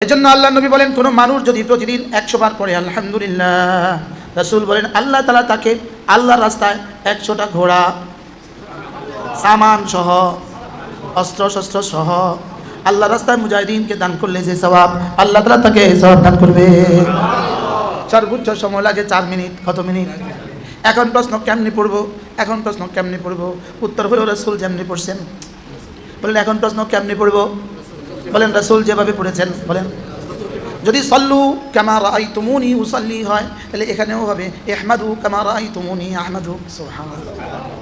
এজন্য আল্লাহ নবী বলেন, কোনো মানুষ যদি প্রতিদিন 100 বার পড়ে আলহামদুলিল্লাহ, রাসূল বলেন আল্লাহ তাআলা তাকে আল্লাহর রাস্তায় 100টা ঘোড়া, সামান সহ, অস্ত্র শস্ত্র সহ আল্লাহর রাস্তায় মুজাহিদিনকে দান করলে যে সওয়াব, আল্লাহ তাআলা তাকে সওয়াব দান করবে। সর্বোচ্চ সময় লাগে 4 মিনিট। কত মিনিট? এখন প্রশ্ন কেমনি পড়বো? উত্তর হলো রাসূল যেমনি পড়ছেন। বলেন এখন প্রশ্ন কেমনি পড়বো? বলেন রাসূল যেভাবে পড়েছেন। বলেন যদি সল্লু কামা রাআইতুমুনি উসাল্লি হয়, তাহলে এখানেও হবে ইহমাদু কামা রাআইতুমুনি আহমাদু, সুবহানাল্লাহ।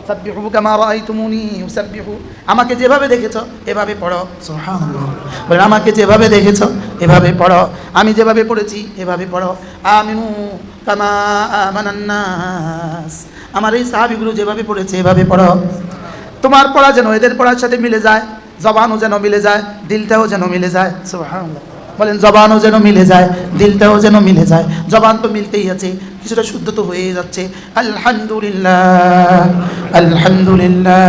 সাব্বিহু কামা রাআইতুমুনি উসাব্বিহু, আমাকে যেভাবে দেখেছো এভাবে পড়ো, সুবহানাল্লাহ। বলেন আমাকে যেভাবে দেখেছো এভাবে পড়ো, আমি যেভাবে পড়েছি এভাবে পড়ো। আমিনু কামা আমানান নাস, আমার এই সাহাবীগুলো যেভাবে পড়েছে এভাবে পড়ো। তোমার পড়া যেন এদের পড়ার সাথে মিলে যায়, জবানও যেন মিলে যায়, দিলটাও যেন মিলে যায়, সুবহানাল্লাহ। বলেন জবানও যেন মিলে যায়, দিলটাও যেন মিলে যায়। জবান তো মিলতেই আছে, কিছুটা শুদ্ধ তো হয়ে যাচ্ছে। আলহামদুলিল্লাহ, আলহামদুলিল্লাহ।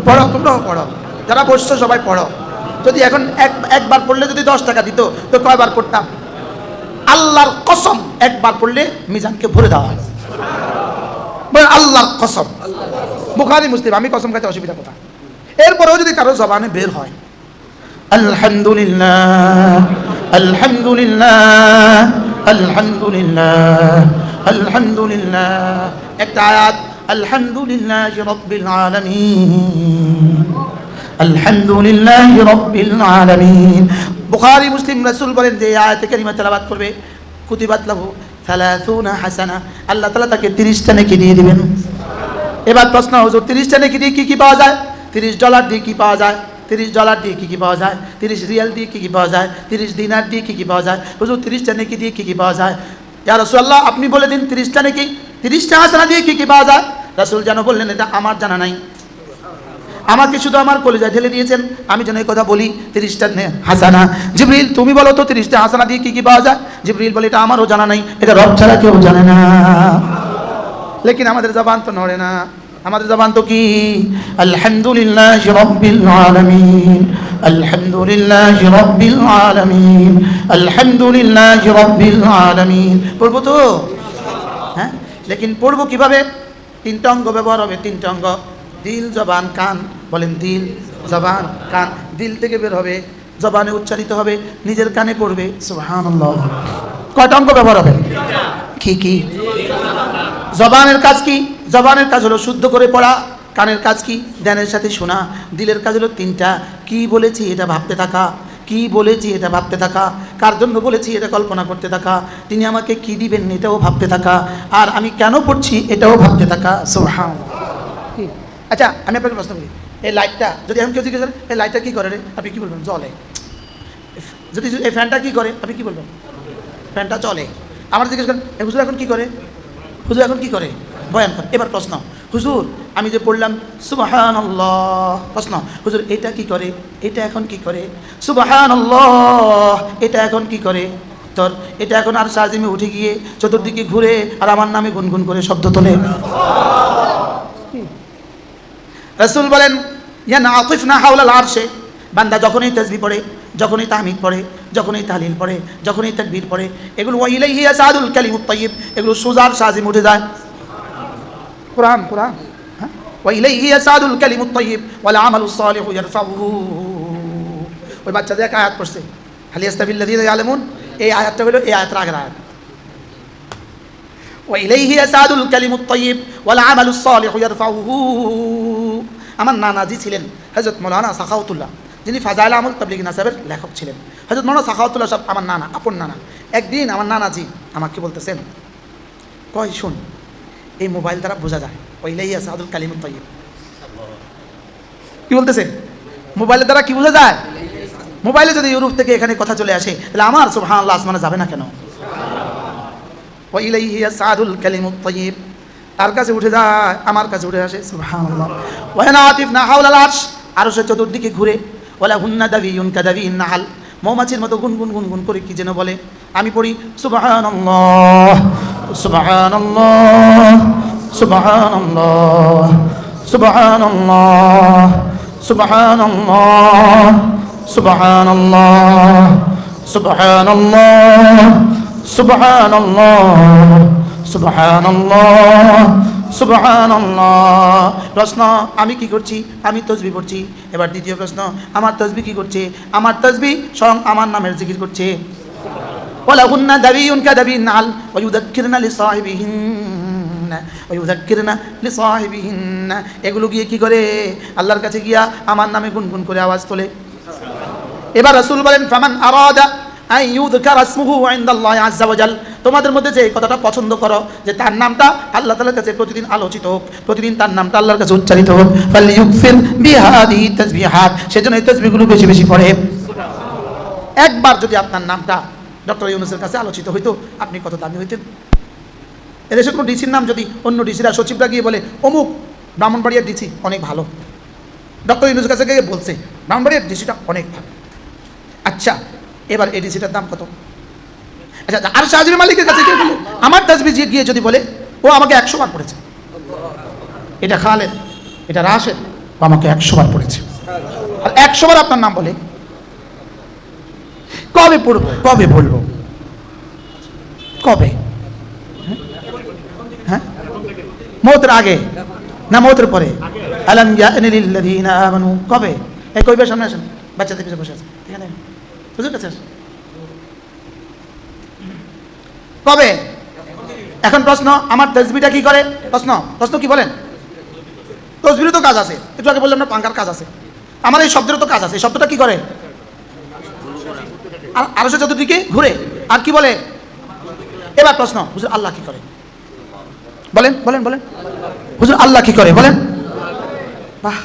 পড়ো, তোমরাও পড়ো, যারা বসছো সবাই পড়ো। যদি এখন একবার পড়লে যদি 10 টাকা দিত, তো কয়বার পড়তাম? আল্লাহর কসম, একবার পড়লে মিজানকে ভরে দেওয়া হয়। বলেন আল্লাহর কসম। বুখারী মুসলিম, আমি কসম খাইতে অসুবিধা কোথা? এরপরেও যদি কারো জবানে বের হয় আলহামদুলিল্লাহ, আলহামদুলিল্লাহ, আলহামদুলিল্লাহ, আলহামদুলিল্লাহ, একটা আয়াত আলহামদুলিল্লাহি রাব্বিল আলামিন, আলহামদুলিল্লাহি রাব্বিল আলামিন। বুখারী মুসলিম রাসূল বলেন যে আয়াতে কারিমা তেলাওয়াত করবে, কুতিবাত লাহু 30 হাসানা, আল্লাহ তাআলা তাকে 30টা নেকি দিয়ে দিবেন। এবার প্রশ্ন, হুজুর 30টা নেকি দিয়ে কি কি পাওয়া যায়? $30 দিয়ে কি পাওয়া যায়? $30 দিয়ে কি কি পাওয়া যায়? 30 রিয়াল দিয়ে কি কি পাওয়া যায়? 30 দিনার দিয়ে কি কি পাওয়া যায়? হুজুর 30টা নেকি দিয়ে কি কি পাওয়া যায়? ইয়া রাসূলুল্লাহ আপনি বলে দিন 30টা নেকি, 30টা হাসানা দিয়ে কি কি পাওয়া যায়? রাসূল যেন বললেন এটা আমার জানা নাই, আমাকে শুধু আমার কলিজায় ঢেলে দিয়েছেন, আমি যেন এই কথা বলি 30টা হাসানা। জিবরিল তুমি বলো তো 30টা হাসানা দিয়ে কি কি পাওয়া যায়? জিবরিল বলে এটা আমারও জানা নাই, এটা রব ছাড়া কেউ জানে না। লেকিন আমাদের জবান তো নড়ে না, আমাদের জবান তো কি আলহামদুলিল্লাহি রাব্বিল আলামিন, আলহামদুলিল্লাহি রাব্বিল আলামিন, আলহামদুলিল্লাহি রাব্বিল আলামিন। পড়বো তো? হ্যাঁ, লেকিন পড়বো কিভাবে? 3টা অঙ্গ ব্যবহার হবে, 3টা অঙ্গ, দিল, জবান, কান। বলেন দিল, জবান, কান। দিল থেকে বের হবে, জবানে উচ্চারিত হবে, নিজের কানে পড়বে, সুবহানাল্লাহ। কয়টা অঙ্গ ব্যবহার হবে? কি কি? জবানের কাজ কি? জবানের কাজ হলো শুদ্ধ করে পড়া, কানের কাজ কি? ধ্যানের সাথে শোনা, দিলের কাজ হলো 3টা, কি বলেছি এটা ভাবতে থাকা, কি বলেছি এটা ভাবতে থাকা, কার জন্য বলেছি এটা কল্পনা করতে থাকা, তিনি আমাকে কি দিবেন এটাও ভাবতে থাকা, আর আমি কেন পড়ছি এটাও ভাবতে থাকা, সুবহানাল্লাহ। আচ্ছা আমি আপনাকে প্রশ্ন করি, এই লাইটটা যদি আমি কেউ জিজ্ঞেস করেন এই লাইটটা কী করে রে, আপনি কী বলবেন? জ্বলে। যদি এই ফ্যানটা কী করে, আপনি কী বলবেন? ফ্যানটা চলে। আমার জিজ্ঞেস করেন হুজুর এখন কী করে, হুজুর এখন কী করে? বয়ান করে। এবার প্রশ্ন, হুজুর আমি যে পড়লাম সুবহানাল্লাহ, প্রশ্ন হুজুর এটা কি করে, এটা এখন কি করে? সুবহানাল্লাহ, এটা এখন কি করে? উত্তর, এটা এখন আর সাজিমে উঠে গিয়ে চতুর্দিকে ঘুরে আর আমার নামে গুনগুন করে শব্দ তোলে। রাসূল বলেন ইয়ানআতিফনা হাওলাল আরশে, বান্দা যখনই তাসবিহ পড়ে, যখনই তাহমিদ পড়ে, যখনই তাহলিল পড়ে, যখনই তাকবীর পড়ে, এগুলো ওয়া ইলাইহি ইয়াসাদুল কালিমুত তাইয়্যিব, এগুলো সুজার সাজিম উঠে যায়। কোরআন হ্যাঁ, ওয়া ইলাইহি ইয়াসাদুল কালিমুত তাইয়্যিব ওয়াল আমালুস সালিহু ইয়ারফাউহু। ওই বাচ্চাদের এক আয়াত পড়ছে হাল ইয়াস্তাবিল্লাযীনা ইয়ালামুন, এই আয়াতটা হলো এই আয়াতের আগের আয়াত। ওয়া ইলাইহি ইয়াসাদুল কালিমুত তাইয়্যিব ওয়াল আমালুস সালিহু ইয়ারফাউহু। আমার নানাজি ছিলেন হযরত মাওলানা সাখাওয়াতুল্লাহ, যিনি ফাজাইল আমল তাবলীগ নাসাবের লেখক ছিলেন। হযরত মাওলানা সাখাওয়াতুল্লাহ সাহেব আমার নানা, আপন নানা। একদিন আমার নানাজি আমাকে বলতেছেন, কয় শুন, এই মোবাইল দ্বারা বোঝা যায় ওয়া ইলাইহি ইয়াসাদুল কালিমুত তাইয়্যিব। কি বলতেছেন? মোবাইলের দ্বারা কি বোঝা যায়? মোবাইলে যদি ইউরোপ থেকে এখানে কথা চলে আসে তাহলে আমার সুবহানাল্লাহ আসমানে যাবে না কেন? ওয়া ইলাইহি ইয়াসাদুল কালিমুত তাইয়্যিব, তার কাছে উঠে যায়, আমার কাছে উঠে আসে, সুবহানাল্লাহ। ওয়া ইয়ানাতিফনা হাওলাল আরশ, আরশের চতুর্দিকে ঘুরে, ওয়ালা হুন্না দাবিয়ুন কাদাবিন নাহাল, মৌমাছির মতো গুনগুন গুনগুন করে কি যেন বলে। আমি পড়ি সুবহানাল্লাহ, সুবহানাল্লাহ, সুবহানাল্লাহ, সুবহানাল্লাহ, সুবহানাল্লাহ, সুবহানাল্লাহ, সুবহানাল্লাহ সুবহানাল্লাহ সুবহানাল্লাহ সুবহানাল্লাহ। প্রশ্ন, আমি কি করছি? আমি তাসবিহ পড়ছি। এবার দ্বিতীয় প্রশ্ন, আমার তাসবিহ কি করছে? আমার তাসবিহ স্বয়ং আমার নামের জিকির করছে। ওয়ালাহুন্না দাবিয়ুন কাদাবিন নাল ওয়া ইউযাক্কিরনা লিসাহিবিহিন্না ওয়া ইউযাক্কিরনা লিসাহিবিহিন্না। এগুলো গিয়ে কি করে? আল্লাহর কাছে গিয়া আমার নামে গুনগুন করে আওয়াজ তোলে। এবার রাসূল বলেন, ফামান আরাদা আন ইউযকারা ইসমুহু ইনদাল্লাহি আযজা ওয়া জাল। তোমাদের মধ্যে যে এই কথাটা পছন্দ করো যে তার নামটা আল্লাহ তাআলার কাছে প্রতিদিন আলোচিত হোক, প্রতিদিন তার নামটা আল্লাহর কাছে উচ্চারিত হোক, ফালইউকফির বিহাদিহি তাসবিহাত, সেজন্য এই তাসবিহগুলো বেশি বেশি পড়ে। একবার যদি আপনার নামটা ডক্টর ইউনূসের কাছে আলোচিত হইতো, আপনি কত দামি হইতেন। এদেশে কোনো ডিসির নাম যদি অন্য ডিসিরা সচিবরা গিয়ে বলে অমুক ব্রাহ্মণবাড়িয়ার ডিসি অনেক ভালো, ডক্টর ইউনূসের কাছে গিয়ে বলছে ব্রাহ্মণবাড়িয়ার ডিসিটা অনেক ভালো, আচ্ছা এবার এই ডিসিটার দাম কত? আচ্ছা, আর শাহজির মালিকের কাছে গিয়ে বলে আমার তাসবিহ গিয়ে যদি বলে ও আমাকে 100 বার পড়েছে, এটা খালেদ, এটা রাশেদ, ও আমাকে 100 বার পড়েছে, আর 100 বার আপনার নাম বলে, কবে পড়বো? কবে বলবো? কবে? হ্যাঁ, মওতের আগে না মওতের পরে? আলাম ইয়ানি লিল্লাযিনা আমানু, কবে? এই কইবার সামনে আসেন, বাচ্চাদের পিছনে বসে আছে এখানে, বুঝতে পারছেন? কবে? এখন প্রশ্ন, আমার তাসবিহটা কি করে? প্রশ্ন কি বলেন? তাসবিহর তো কাজ আছে, একটু আগে বললাম না পাঙ্কার কাজ আছে, আমার এই শব্দের তো কাজ আছে। শব্দটা কি করে? আরো চতুর্দিকে ঘুরে, আর কি বলে? এবার প্রশ্ন, হুজুর আল্লাহ কি করে? বলেন বলেন বলেন, হুজুর আল্লাহ কি করে বলেন? বাহ,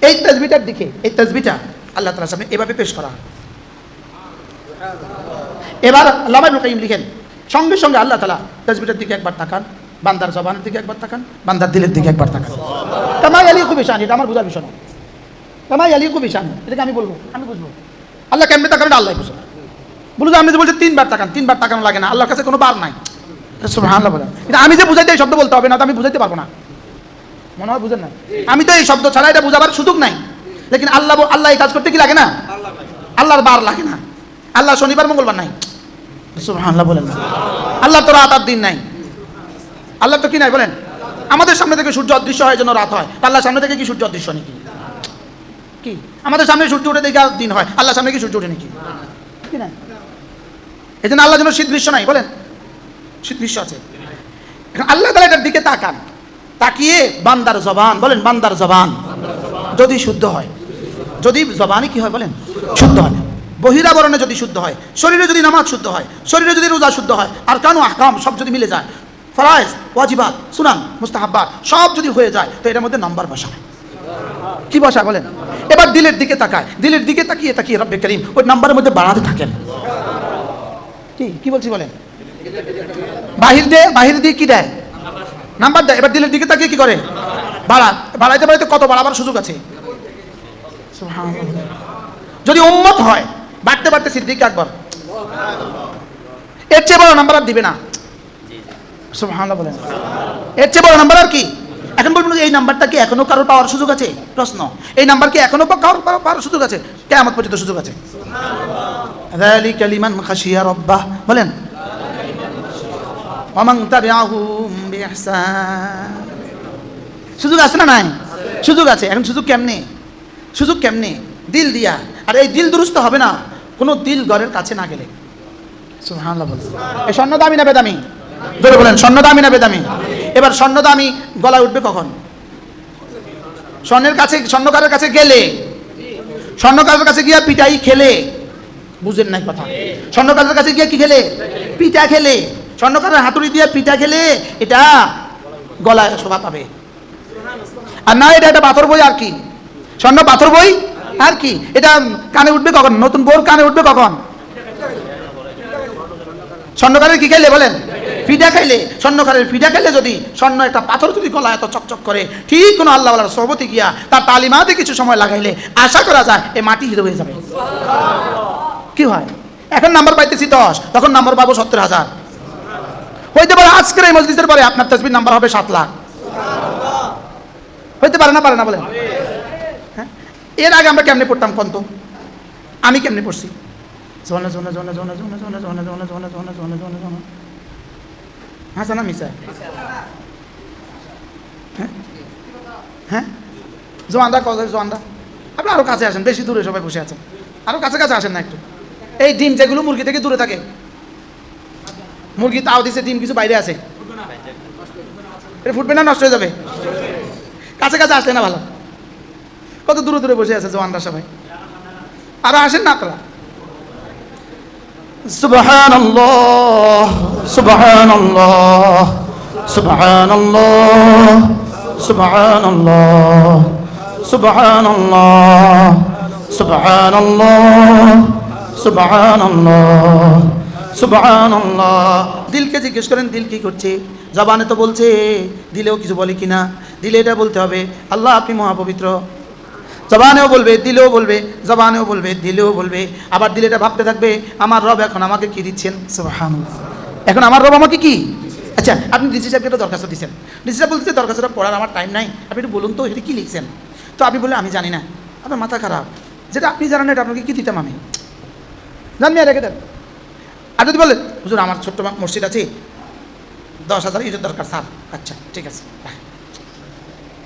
এই তাসবিহটার দিকে, এই তাসবিহটা আল্লাহ তাআলার সামনে এভাবে পেশ করা। এবার আল্লামা ইবনে কাইয়্যিম লিখেন, সঙ্গে সঙ্গে আল্লাহ তাআলা তাসবিহটার দিকে একবার তাকান, বান্দার জবানের দিকে একবার তাকান, বান্দার দিলের দিকে একবার তাকান। কামা ইয়ালিকু বিশানি, এটা আমার বোঝার বিষয় না। কামা ইয়ালিকু বিশানি, এটাকে আমি বলবো, আমি বুঝবো। আল্লাহ কেমনে তাকান এটা আল্লাহই বুঝে। বলুন আপনি যে বলছেন 3 বার তাকান, 3 বার তাকানো লাগে না, আল্লাহর কাছে কোনো বার নাই। সুবহানাল্লাহ বলেন। এটা আমি যে বুঝাইতে এই শব্দ বলতে হবে না, তো আমি বুঝাইতে পারবো না, মনে হয় বুঝেন না। আমি তো এই শব্দ ছাড়া এটা বুঝাবার সুযোগ নাই, লেকিন আল্লাহ এই কাজ করতে কি লাগে না? আল্লাহর বার লাগে না। আল্লাহ শনিবার মঙ্গলবার নাই, সুবহানাল্লাহ বলেন। আল্লাহ তো রাত আর দিন নাই, আল্লাহ তো কি নাই বলেন? আমাদের সামনে থেকে সূর্য অদৃশ্য হয় জন্য রাত হয়, আল্লাহর সামনে থেকে কি সূর্য অদৃশ্য নাকি? কি আমাদের সামনে সূর্য উঠে দেখে দিন হয়, আল্লাহর সামনে কি সূর্য ওঠে নাকি? কি না, এই জন্য আল্লাহ যেন দৃশ্য নাই বলেন, দৃশ্য আছে। এখন আল্লাহ তাআলা এটার দিকে তাকান, তাকিয়ে বান্দার জবান, বলেন বান্দার জবান যদি শুদ্ধ হয়, যদি জবানই কি হয় বলেন? শুদ্ধ হয়, বহিরাবরণে যদি শুদ্ধ হয়, শরীরে যদি নামাজ শুদ্ধ হয়, শরীরে যদি রোজা শুদ্ধ হয়, আর কানু আহকাম সব যদি মিলে যায়, ফরায়েজ ওয়াজিবাত সুনান মুস্তাহাব্বাত সব যদি হয়ে যায়, তো এটার মধ্যে নাম্বার বসায়। কি বসা বলেন? এবার দিলের দিকে তাকায়, দিলের দিকে তাকিয়ে তাকিয়ে রব্বে করিম ওই নাম্বারের মধ্যে বাড়াতে থাকেন। কি বলছি বলেন? বাহির দিয়ে কি দেয়? নাম্বার দেয়। এবার দিলের দিকে তাকিয়ে কি করে? বাড়াইতে বাড়াইতে কত বাড়াবার সুযোগ আছে? যদি উম্মত হয়, বাড়তে বাড়তে সিদ্দিক আকবর, এর চেয়ে বড় নাম্বার আর দিবে না। সুবহানাল্লাহ বলেন। এর চেয়ে বড় নাম্বার আর কি? এখন বলবেন এই নাম্বারটা কি এখনো কারোর পাওয়ার সুযোগ আছে? প্রশ্ন, এই নাম্বার কি এখনো কারোর পাওয়ার সুযোগ আছে? কিয়ামত পর্যন্ত সুযোগ আছে। যালিকা লিমান খাশিয়া রাব্বাহ, বলেন ওয়া মান তাবিআহুম বিইহসান। সুযোগ আছে না নাই? সুযোগ আছে। এখন সুযোগ কেমনে? দিল দিয়া। আর এই দিল দুরুস্ত হবে না কোনো দিল ঘরের কাছে না গেলে। সুবহানাল্লাহ বলেন। এই স্বর্ণ দামি না বেদামি? জোরে বলেন, স্বর্ণ দামি না বেদামি? এবার স্বর্ণ দামি গলায় উঠবে কখন? স্বর্ণকারের কাছে গেলে, স্বর্ণকারের কাছে গিয়া পিটাই খেলে। বুঝেন নাই কথা? স্বর্ণকারের কাছে গিয়া কি খেলে? পিঠা খেলে। স্বর্ণকারের হাতুড়ি দিয়ে পিঠা খেলে এটা গলায় শোভা পাবে। আর না এটা একটা পাথর বই, আর কি স্বর্ণ পাথর বই আর কি, এটা কানে উঠবে কখন? নতুন বোর কানে উঠবে কখন? স্বর্ণকারের কি খাইলে বলেন? পিঠা খাইলে। স্বর্ণকারের পিঠা খাইলে যদি স্বর্ণ একটা পাথর যদি গলায় এত চকচক করে, ঠিক কোনো আল্লাহ ওয়ালার সোহবতে গিয়া তার তালিমাতে কিছু সময় লাগাইলে আশা করা যায় এই মাটি হিরো হয়ে যাবে। কি হয়? এখন নাম্বার পাইতেছি 10, তখন নাম্বার পাবো 70,000। হইতে পারে আজকের এই মজলিসের পরে আপনার তাসবিহ নাম্বার হবে 7 লাখ। হইতে পারে না বলেন? হ্যাঁ, এর আগে আমরা কেমনে পড়তাম কোন তো? আমি কেমনে পড়ছি? হাসানা মিসা? হ্যাঁ, জোয়ানরা কথা জোয়ানরা, আপনি আরো কাছে আসেন, বেশি দূরে সবাই বসে আছেন, আরো কাছে কাছে আসেন না একটু। এই ডিম যেগুলো মুরগি থেকে দূরে থাকে, মুরগি তাও দিছে, ডিম কিছু বাইরে আছে, এটা ফুটবে না, নষ্ট হয়ে যাবে? কাছে কাছে আসলে না ভালো। কত দূরে দূরে বসে আছে জোয়ানরা সবাই, আরো আসেন না আপনারা। সুবহানাল্লাহ সুবহানাল্লাহ সুবহানাল্লাহ সুবহানাল্লাহ সুবহানাল্লাহ সুবহানাল্লাহ সুবহানাল্লাহ সুবহানাল্লাহ। দিলকে জিজ্ঞেস করেন দিল কি করছে? জবানে তো বলছে, দিলেও কিছু বলে কিনা? দিলে এটা বলতে হবে আল্লাহ আপনি মহাপবিত্র, জবানেও বলবে, দিলেও বলবে, জবানেও বলবে, দিলেও বলবে। আবার দিলে এটা ভাবতে থাকবে আমার রব এখন আমাকে কি দিচ্ছেন। সুবহানাল্লাহ, এখন আমার রব আমাকে কি? আচ্ছা, আপনি ডিসি সাহেবকে একটা দরখাস্ত দিচ্ছেন, ডিসি সাহেব বলছে দরখাস্তটা পড়ার আমার টাইম নাই, আপনি একটু বলুন তো এটা কী লিখছেন। তো আপনি বললেন আমি জানি না, আপনার মাথা খারাপ, যেটা আপনি জানেন এটা আপনাকে কী দিতাম আমি, জানবি রেখে দেন। আর যদি বলেন হুজুর আমার ছোট্ট মসজিদ আছে 10,000 ইটের দরকার স্যার, আচ্ছা ঠিক আছে,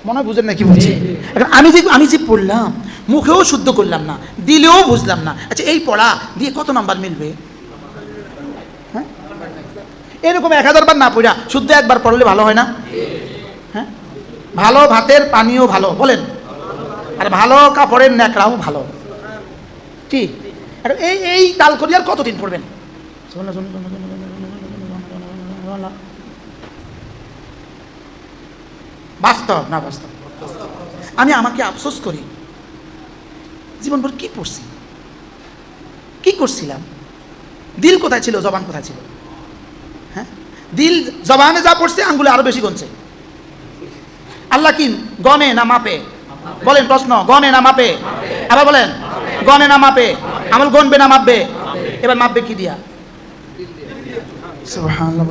মনে হয় বুঝেন না কি বলছি। এখন আমি যে পড়লাম, মুখেও শুদ্ধ করলাম না, দিলেও বুঝলাম না, আচ্ছা এই পড়া দিয়ে কত নাম্বার মিলবে? হ্যাঁ, এরকম 1000 বার না পড়া শুদ্ধ একবার পড়লে ভালো হয় না? হ্যাঁ, ভালো ভাতের পানিও ভালো বলেন, আর ভালো কাপড়ের ন্যাকড়াও ভালো, কি? এই কাল করি আর কতদিন পড়বেন? বাস্তব না বাস্তব? আমি আমাকে আফসোস করি, জীবনভর কি পড়ছি, কি করছিলাম? দিল কোথায় ছিল, জবান কোথায় ছিল? হ্যাঁ, দিল জবানে যা পড়ছে আঙ্গুলে আরো বেশি গুনছে। আল্লাহ কি গনে না মাপে? বলেন, প্রশ্ন, গনে না মাপে? আবার বলেন, গনে না মাপে? আমল গনবে না মাপবে? এবার মাপবে কি দিয়া? সুবহানাল্লাহ,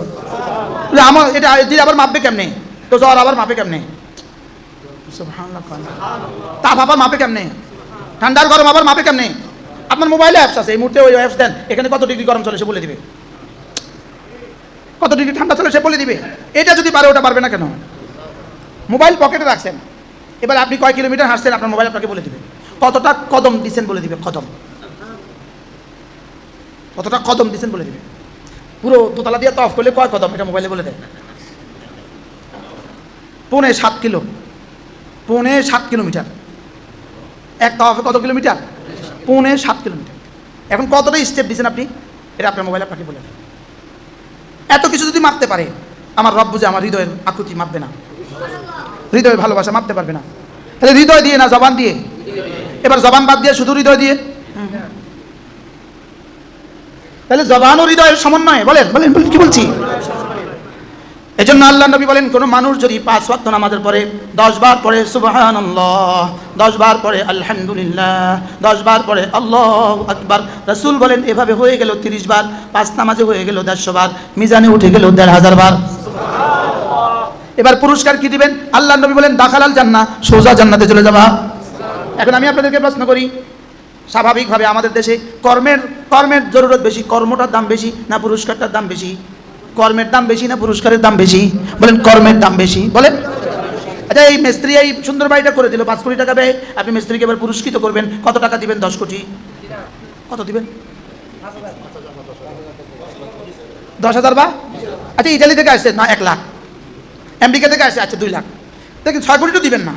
আমার এটা দিল আবার মাপবে কেমনে? তো জ্বর আবার মাপে কেমনে? সুবহানাল্লাহ, তাপ আবার মাপে কেমনে? ঠান্ডার গরম আবার মাপে কেমনে? আপনার মোবাইলে অ্যাপস আছে, এই মুহূর্তে ওই অ্যাপস দেন, এখানে কত ডিগ্রি গরম চলে সে বলে দিবে, কত ডিগ্রি ঠান্ডা চলে সে বলে দিবে। এটা যদি পারে ওটা পারবে না কেন? মোবাইল পকেটে রাখছেন, এবার আপনি কয় কিলোমিটার হাঁটছেন আপনার মোবাইল আপনাকে বলে দিবে, কতটা কদম দিচ্ছেন বলে দিবে, কদম কতটা কদম দিচ্ছেন বলে দিবে, পুরো দোতলা দিয়ে তফ করলে কয় কদম এটা মোবাইলে বলে দেয়। 7.5 কিলো, 7.5 কিলোমিটার, এক তফে কত কিলোমিটার? 7.5 কিলোমিটার। এখন কতটা স্টেপ দিচ্ছেন আপনি, এটা আপনার মোবাইল আপনাকে বলে দেয়। এত কিছু যদি মাপতে পারে, আমার রব বুঝে আমার হৃদয়ের আকুতি মাপবে না, হৃদয়ের ভালোবাসা মাপতে পারবে না। তাহলে হৃদয় দিয়ে না জবান দিয়ে? এবার জবান বাদ দিয়ে শুধু হৃদয় দিয়ে, তাহলে জবান ও হৃদয়ের সমন্বয়। বলেন বলেন কি বলছি? এজন্য আল্লাহ নবী বলেন, কোন মানুষ যদি 5 ওয়াক্ত নামাজের পরে 10 বার পড়ে সুবহানাল্লাহ, 10 বার পড়ে আলহামদুলিল্লাহ, 10 বার পড়ে আল্লাহু আকবার, রাসূল বলেন এভাবে হয়ে গেল 30 বার, 5 নামাজে হয়ে গেল 150 বার, মিজানে উঠে গেল 1500 বার। এবার পুরস্কার কি দিবেন? আল্লাহ নবী বলেন দাখালাল জান্নাহ, সোজা জান্নাতে চলে যাবা। এখন আমি আপনাদেরকে প্রশ্ন করি, স্বাভাবিকভাবে আমাদের দেশে কর্মের জরুরত বেশি, কর্মটার দাম বেশি না পুরস্কারটার দাম বেশি? কর্মের দাম বেশি না পুরস্কারের দাম বেশি? বলেন কর্মের দাম বেশি। বলেন, আচ্ছা এই মিস্ত্রি এই সুন্দর বাড়িটা করে দিল, 5 কোটি টাকা ব্যয়, আপনি মিস্ত্রিকে এবার পুরস্কৃত করবেন, কত টাকা দিবেন? 10 কোটি। কত দিবেন? 10,000 বা? আচ্ছা ইটালি থেকে আসছে না 1 লাখ, আমেরিকা থেকে আসছে আচ্ছা 2 লাখ, দেখেন 6 কোটি তো দিবেন না।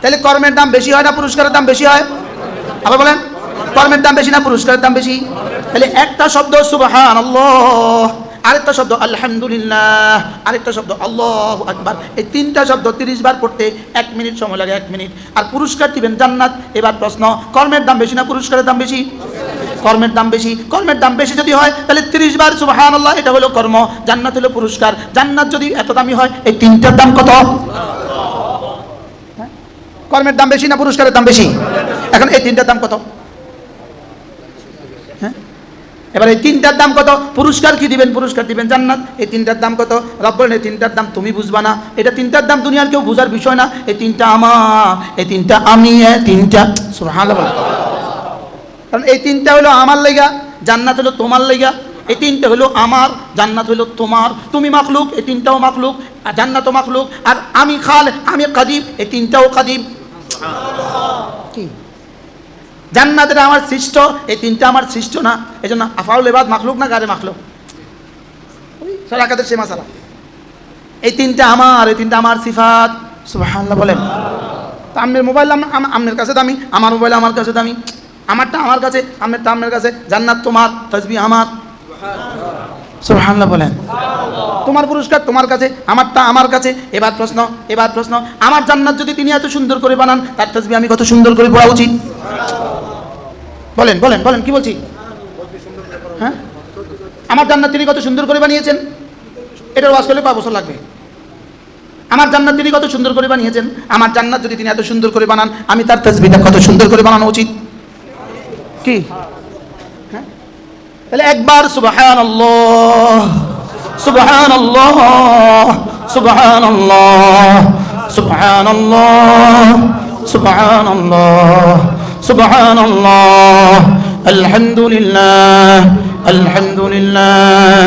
তাহলে কর্মের দাম বেশি হয় না পুরস্কারের দাম বেশি হয়? আবার বলেন, কর্মের দাম বেশি না পুরস্কারের দাম বেশি? তাহলে একটা শব্দ সুবহানাল্লাহ, আরেকটা শব্দ আলহামদুলিল্লাহ, আরেকটা শব্দ আল্লাহু আকবার, এই 3টা শব্দ 30 বার পড়তে 1 মিনিট সময় লাগে, 1 মিনিট। আর পুরস্কার দিবেন জান্নাত। এবার প্রশ্ন, কর্মের দাম বেশি না পুরস্কারের দাম বেশি? কর্মের দাম বেশি। কর্মের দাম বেশি যদি হয় তাহলে 30 বার সুবহানাল্লাহ এটা হলো কর্ম, জান্নাত হলো পুরস্কার। জান্নাত যদি এত দামি হয়, এই 3টার দাম কত? কর্মের দাম বেশি না পুরস্কারের দাম বেশি? এখন এই 3টার দাম কত? হ্যাঁ, এবার এই 3টার দাম কত? পুরস্কার কি দিবেন? পুরস্কার দিবেন জান্নাত। এই 3টার দাম কত? রব বলেন এই 3টার দাম তুমি বুঝবা না, এটা 3টার দাম দুনিয়ার কেউ বুঝার বিষয় না, এই 3টা আমার, এই 3টা আমি, এই 3টা সুবহানাল্লাহ। কারণ এই 3টা হলো আমার লেগা, জান্নাত হলো তোমার লেগা, এই তিনটা হলো আমার, জান্নাত হলো তোমার, তুমি মাখলুক, এই তিনটাও মাখলুক, আর জান্নাতও মাখলুক, আর আমি খালেক, আমি কাদিম, এই তিনটাও কাদিম। কি জান্নাত এটা আমার সৃষ্ট, এই তিনটা আমার সৃষ্ট না, এই জন্য আফাউল ইবাদ মাখলুক না গারে মাখলুক, সারা কাদের সে মাসালা। এই তিনটা আমার, এই তিনটা আমার সিফাত। সুবহানাল্লাহ বলেন। তা আপনার মোবাইল আপনার কাছে দামি, আমার মোবাইল আমার কাছে দামি, আমারটা আমার কাছে, আপনারটা আপনার কাছে, জান্নাত তোমার, তাসবিহ আমার। সুবহানাল্লাহ বলেন। তোমার পুরস্কার তোমার কাছে, আমারটা আমার কাছে। এবার প্রশ্ন, আমার জান্নাত যদি তিনি এত সুন্দর করে বানান, তার তাসবিহ আমি কত সুন্দর করে পড়া উচিত? বলেন বলেন বলেন, কি বলছি? হ্যাঁ, আমার জান্নাত তিনি কত সুন্দর করে বানিয়েছেন, এটার ওয়াজ করলে 5 বছর লাগবে। আমার জান্নাত তিনি কত সুন্দর করে বানিয়েছেন, আমার জান্নাত যদি তিনি এত সুন্দর করে বানান, আমি তার তাসবিহটা কত সুন্দর করে বানানো উচিত? কি হ্যাঁ, তাহলে একবার সুবহানাল্লাহ সুবহানাল্লাহ সুবহানাল্লাহ সুবহানাল্লাহ সুবহানাল্লাহ সুবহানাল্লাহ আলহামদুলিল্লাহ আলহামদুলিল্লাহ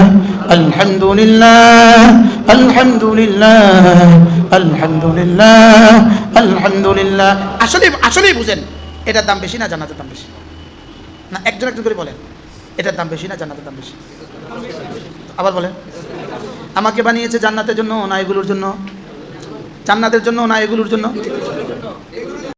আলহামদুলিল্লাহ আলহামদুলিল্লাহ আলহামদুলিল্লাহ আলহামদুলিল্লাহ। আসলে বুঝেন, এটার দাম বেশি না জান্নাতের দাম বেশি? না, একজন করে বলেন, এটার দাম বেশি না জান্নাতের দাম বেশি? আবার বলেন। আমাকে বানিয়েছে জান্নাতের জন্য না এগুলোর জন্য? জান্নাতের জন্য না এগুলোর জন্য?